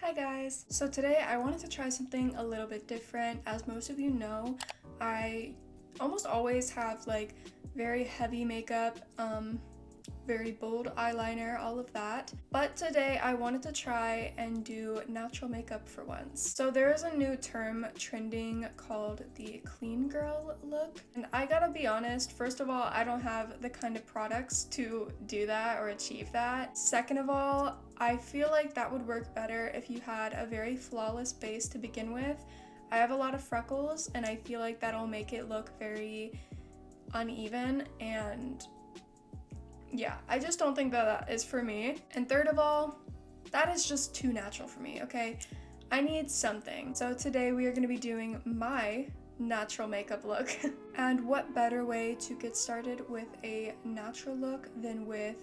Hi guys! So today I wanted to try something a little bit different. As most of you know, I almost always have like very heavy makeup, very bold eyeliner, all of that. But today I wanted to try and do natural makeup for once. So there is a new term trending called the clean girl look. And I gotta be honest, first of all, I don't have the kind of products to do that or achieve that. Second of all, I feel like that would work better if you had a very flawless base to begin with. I have a lot of freckles and I feel like that'll make it look very uneven, and yeah, I just don't think that is for me. And third of all, that is just too natural for me, okay? I need something. So today we are going to be doing my natural makeup look. And what better way to get started with a natural look than with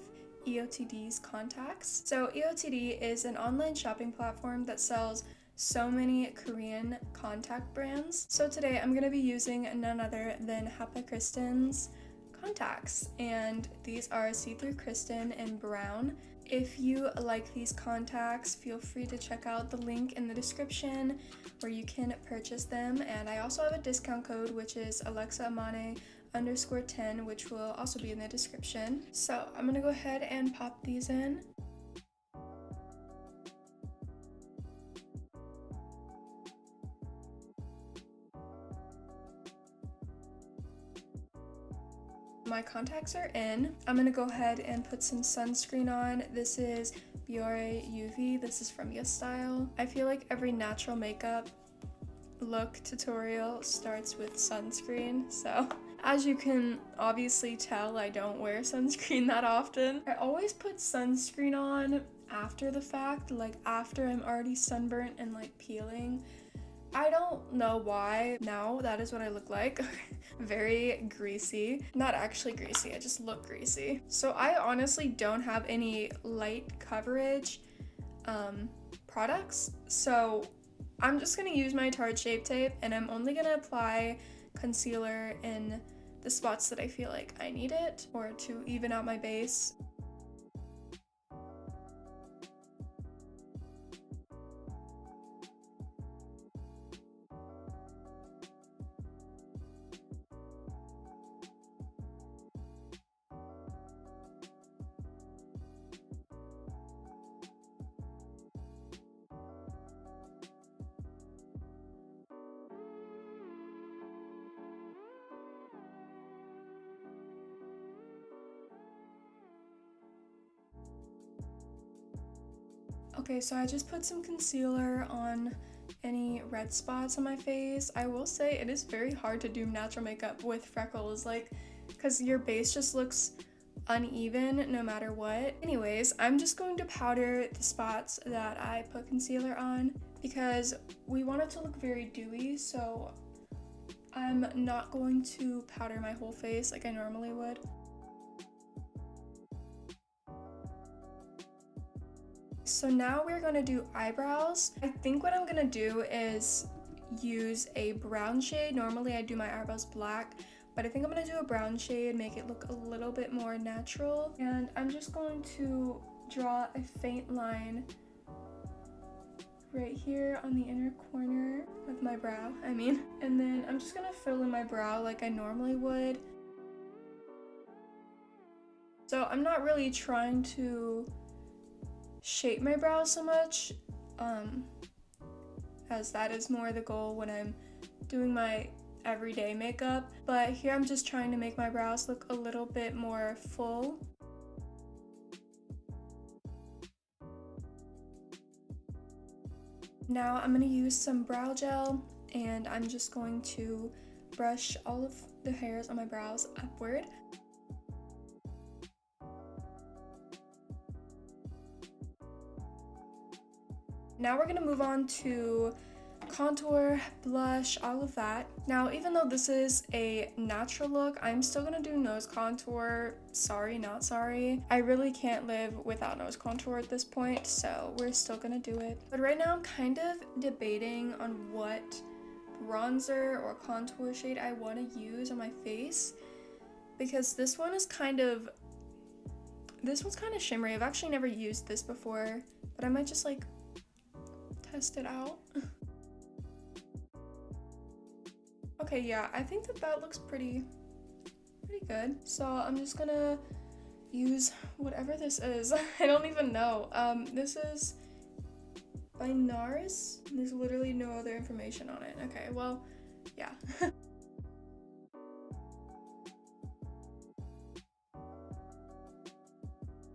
eotd's contacts. So eotd is an online shopping platform that sells so many Korean contact brands. So today I'm going to be using none other than Hapa Kristen's contacts, and these are see-through crystal in brown. If you like these contacts, feel free to check out the link in the description where you can purchase them, and I also have a discount code which is alexaamaneyt_10, which will also be in the description. So I'm gonna go ahead and pop these in. My contacts are in. I'm gonna go ahead and put some sunscreen on. This is Biore UV. This is from YesStyle. I feel like every natural makeup look tutorial starts with sunscreen, so as you can obviously tell, I don't wear sunscreen that often. I always put sunscreen on after the fact, like after I'm already sunburnt and like peeling. I don't know why. Now that is what I look like. Very greasy. Not actually greasy, I just look greasy. So I honestly don't have any light coverage products, so I'm just gonna use my Tarte Shape Tape, and I'm only gonna apply concealer in the spots that I feel like I need it, or to even out my base. Okay, so I just put some concealer on any red spots on my face. I will say it is very hard to do natural makeup with freckles, like, because your base just looks uneven no matter what. Anyways, I'm just going to powder the spots that I put concealer on because we want it to look very dewy, so I'm not going to powder my whole face like I normally would. So now we're going to do eyebrows. I think what I'm going to do is use a brown shade. Normally I do my eyebrows black, but I think I'm going to do a brown shade, make it look a little bit more natural. And I'm just going to draw a faint line right here on the inner corner of my brow, and then I'm just going to fill in my brow like I normally would. So I'm not really trying to shape my brows so much, as that is more the goal when I'm doing my everyday makeup, but here I'm just trying to make my brows look a little bit more full. Now I'm going to use some brow gel, and I'm just going to brush all of the hairs on my brows upward. Now we're going to move on to contour, blush, all of that. Now, even though this is a natural look, I'm still going to do nose contour. Sorry, not sorry. I really can't live without nose contour at this point, so we're still going to do it. But right now I'm kind of debating on what bronzer or contour shade I want to use on my face, because this one's kind of shimmery. I've actually never used this before, but I might just like test it out. Okay, yeah, I think that looks pretty good. So I'm just gonna use whatever this is. I don't even know. This is by NARS. There's literally no other information on it. Okay, well, yeah.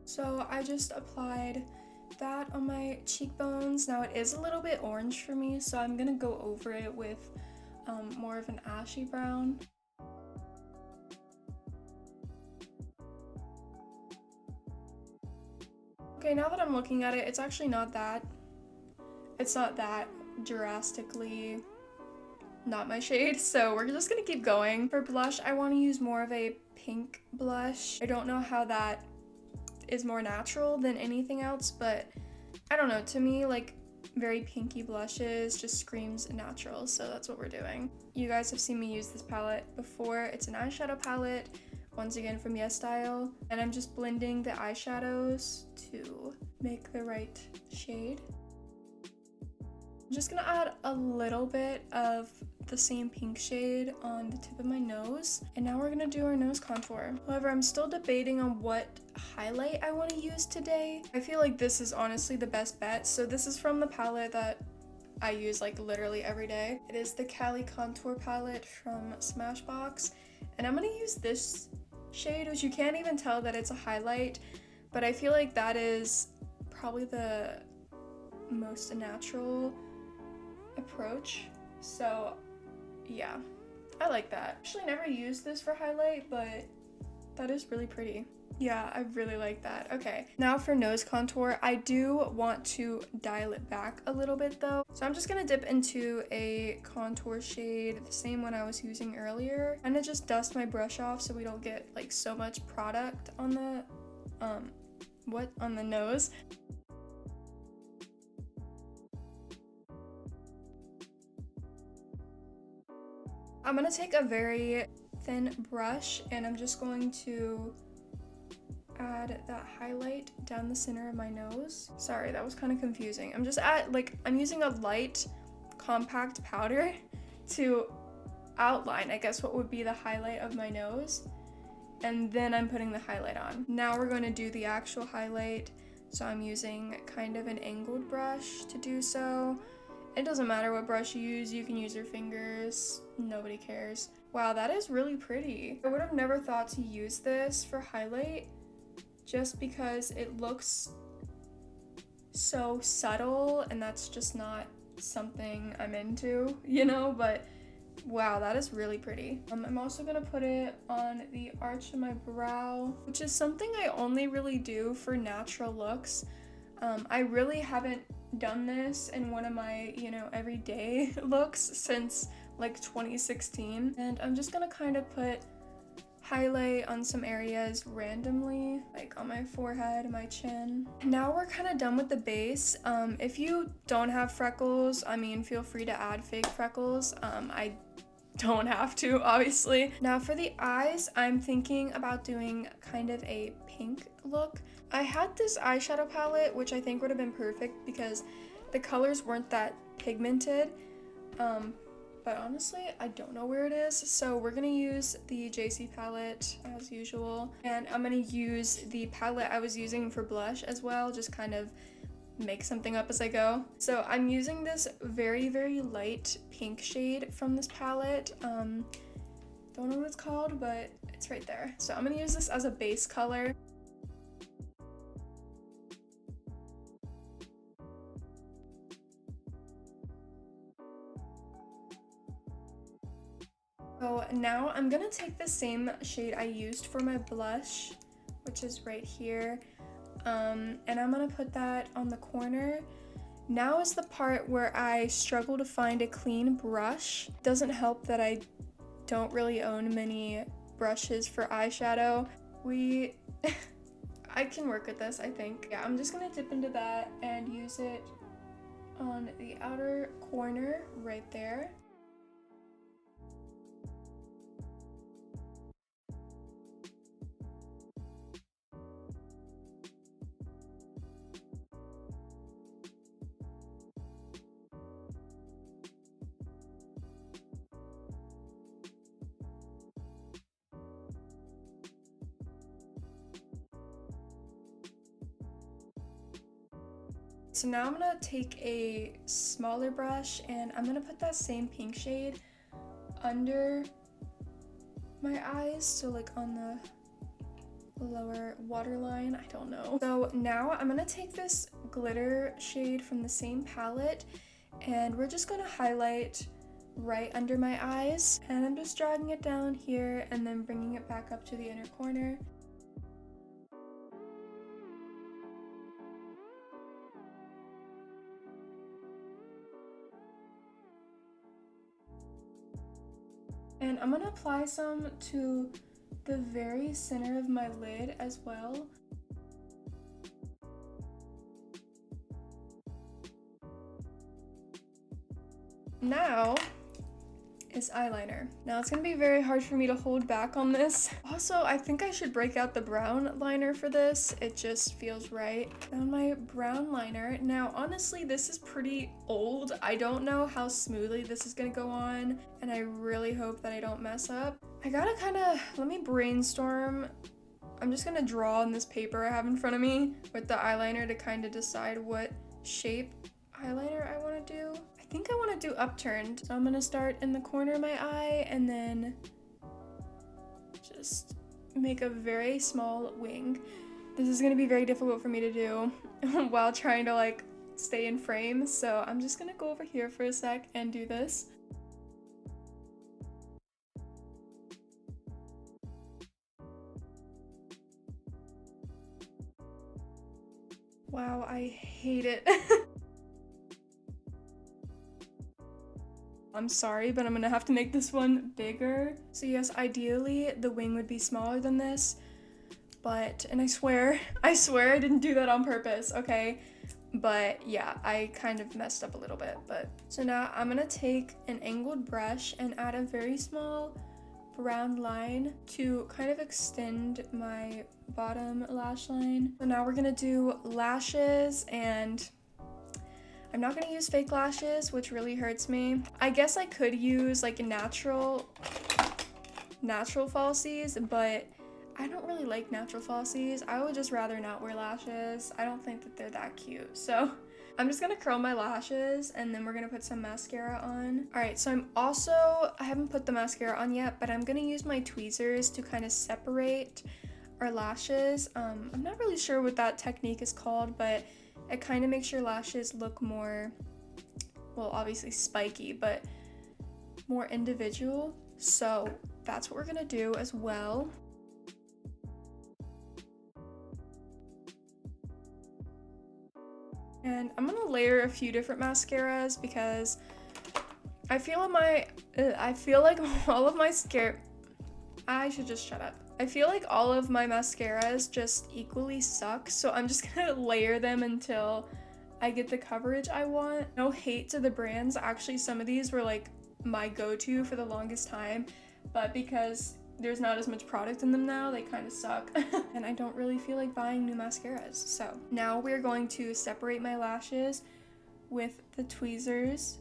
So I just applied that on my cheekbones. Now it is a little bit orange for me, so I'm gonna go over it with more of an ashy brown. Okay, now that I'm looking at it, it's actually not that drastically not my shade, so we're just gonna keep going. For blush, I want to use more of a pink blush. I don't know how that is more natural than anything else, but I don't know, to me, like, very pinky blushes just screams natural, so that's what we're doing. You guys have seen me use this palette before. It's an eyeshadow palette, once again from YesStyle, and I'm just blending the eyeshadows to make the right shade. I'm just gonna add a little bit of the same pink shade on the tip of my nose, and now we're gonna do our nose contour. However, I'm still debating on what highlight I want to use today. I feel like this is honestly the best bet. So this is from the palette that I use like literally every day. It is the Cali Contour palette from Smashbox, and I'm gonna use this shade, which you can't even tell that it's a highlight, but I feel like that is probably the most natural approach. So yeah, I like that. Actually never used this for highlight, but that is really pretty. Yeah, I really like that. Okay, now for nose contour, I do want to dial it back a little bit though. So I'm just gonna dip into a contour shade, the same one I was using earlier. And to just dust my brush off so we don't get like so much product on the, on the nose. I'm gonna take a very thin brush and I'm just going to add that highlight down the center of my nose. Sorry, that was kind of confusing. I'm using a light compact powder to outline, I guess, what would be the highlight of my nose. And then I'm putting the highlight on. Now we're going to do the actual highlight. So I'm using kind of an angled brush to do so. It doesn't matter what brush you use can use your fingers, nobody cares. Wow, that is really pretty. I would have never thought to use this for highlight just because it looks so subtle and that's just not something I'm into, you know, but wow, that is really pretty. I'm also gonna put it on the arch of my brow, which is something I only really do for natural looks. I really haven't done this in one of my, everyday looks since like 2016. And I'm just gonna kind of put highlight on some areas randomly, like on my forehead, my chin. Now we're kind of done with the base. If you don't have freckles, I mean, feel free to add fake freckles. I don't have to, obviously. Now for the eyes, I'm thinking about doing kind of a pink look. I had this eyeshadow palette, which I think would have been perfect because the colors weren't that pigmented. But honestly, I don't know where it is. So we're gonna use the JC palette as usual. And I'm gonna use the palette I was using for blush as well, just kind of make something up as I go. So I'm using this very, very light pink shade from this palette. Don't know what it's called, but it's right there. So I'm gonna use this as a base color. So now I'm gonna take the same shade I used for my blush, which is right here, and I'm gonna put that on the corner. Now is the part where I struggle to find a clean brush. It doesn't help that I don't really own many brushes for eyeshadow. I can work with this, I think. Yeah, I'm just gonna dip into that and use it on the outer corner right there. so now I'm gonna take a smaller brush and I'm gonna put that same pink shade under my eyes, so like on the lower waterline, I don't know. So now I'm gonna take this glitter shade from the same palette and we're just gonna highlight right under my eyes, and I'm just dragging it down here and then bringing it back up to the inner corner. And I'm gonna apply some to the very center of my lid as well. Now is eyeliner. Now it's gonna be very hard for me to hold back on this. Also, I think I should break out the brown liner for this. It just feels right. Found my brown liner. Now, honestly, this is pretty old. I don't know how smoothly this is gonna go on, and I really hope that I don't mess up. I gotta let me brainstorm. I'm just gonna draw on this paper I have in front of me with the eyeliner to kind of decide what shape eyeliner I wanna do. I think I want to do upturned. So I'm going to start in the corner of my eye and then just make a very small wing. This is going to be very difficult for me to do while trying to like stay in frame. So I'm just going to go over here for a sec and do this. Wow, I hate it. I'm sorry, but I'm gonna have to make this one bigger. So yes, ideally the wing would be smaller than this, but, and I swear I didn't do that on purpose, okay? But yeah, I kind of messed up a little bit, but. So now I'm gonna take an angled brush and add a very small brown line to kind of extend my bottom lash line. So now we're gonna do lashes, and I'm not gonna use fake lashes, which really hurts me. I guess I could use like natural falsies, but I don't really like natural falsies. I would just rather not wear lashes. I don't think that they're that cute. So I'm just gonna curl my lashes and then we're gonna put some mascara on. All right, so I haven't put the mascara on yet, but I'm gonna use my tweezers to kind of separate our lashes. I'm not really sure what that technique is called, but it kind of makes your lashes look more, well, obviously spiky, but more individual. So that's what we're gonna do as well. And I'm gonna layer a few different mascaras because I feel like all of my I should just shut up. I feel like all of my mascaras just equally suck, so I'm just gonna layer them until I get the coverage I want. No hate to the brands, actually some of these were like my go-to for the longest time, but because there's not as much product in them now, they kind of suck. And I don't really feel like buying new mascaras. So now we're going to separate my lashes with the tweezers.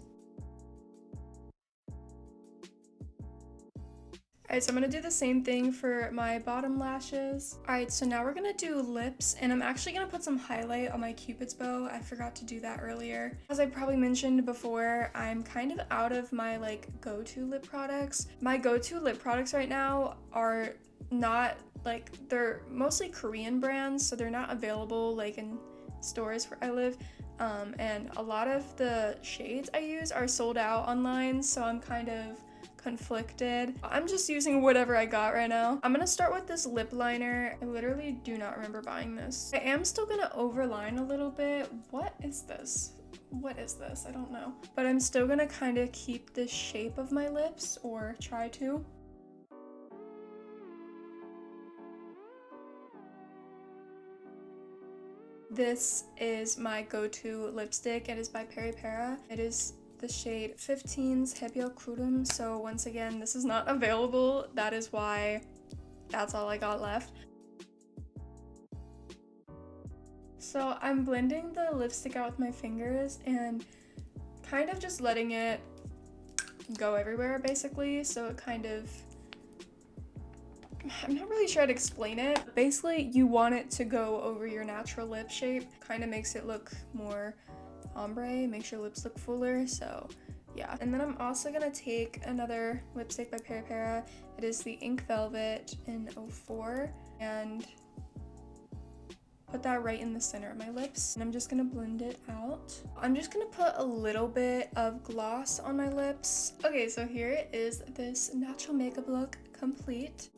Alright, so I'm gonna do the same thing for my bottom lashes. Alright, so now we're gonna do lips, and I'm actually gonna put some highlight on my Cupid's bow. I forgot to do that earlier. As I probably mentioned before, I'm kind of out of my like go-to lip products. My go-to lip products right now are not like, they're mostly Korean brands, so they're not available like in stores where I live. And a lot of the shades I use are sold out online, so I'm kind of conflicted. I'm just using whatever I got right now. I'm gonna start with this lip liner. I literally do not remember buying this. I am still gonna overline a little bit. What is this? What is this? I don't know. But I'm still gonna kind of keep the shape of my lips, or try to. This is my go-to lipstick. It is by Peri Para. It is the shade 15's Hebyeol Kurum. So once again, this is not available. That is why that's all I got left. So I'm blending the lipstick out with my fingers and kind of just letting it go everywhere basically. So it kind of I'm not really sure how to explain it. Basically, you want it to go over your natural lip shape. Kind of makes it look more ombre, makes your lips look fuller, so yeah. And then I'm also gonna take another lipstick by Para. It is the Ink Velvet in 04, and put that right in the center of my lips. And I'm just gonna blend it out. I'm just gonna put a little bit of gloss on my lips. Okay, so here is this natural makeup look complete.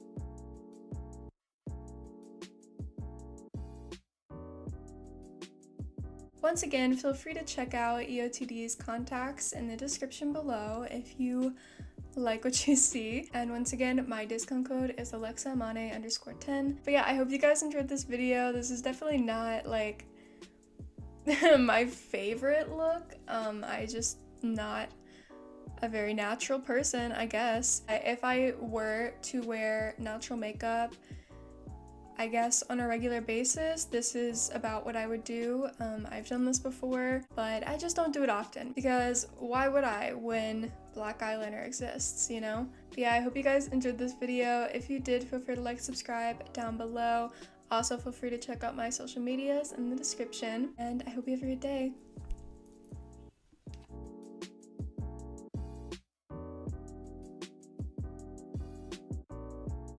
Once again, feel free to check out eotd's contacts in the description below if you like what you see. And once again, my discount code is alexaamaneyt_10. But yeah, I hope you guys enjoyed this video. This is definitely not like my favorite look. I just not a very natural person, I guess. If I were to wear natural makeup, I guess on a regular basis, this is about what I would do. I've done this before, but I just don't do it often because why would I when black eyeliner exists, you know? But yeah, I hope you guys enjoyed this video. If you did, feel free to like, subscribe down below. Also, feel free to check out my social medias in the description, and I hope you have a good day.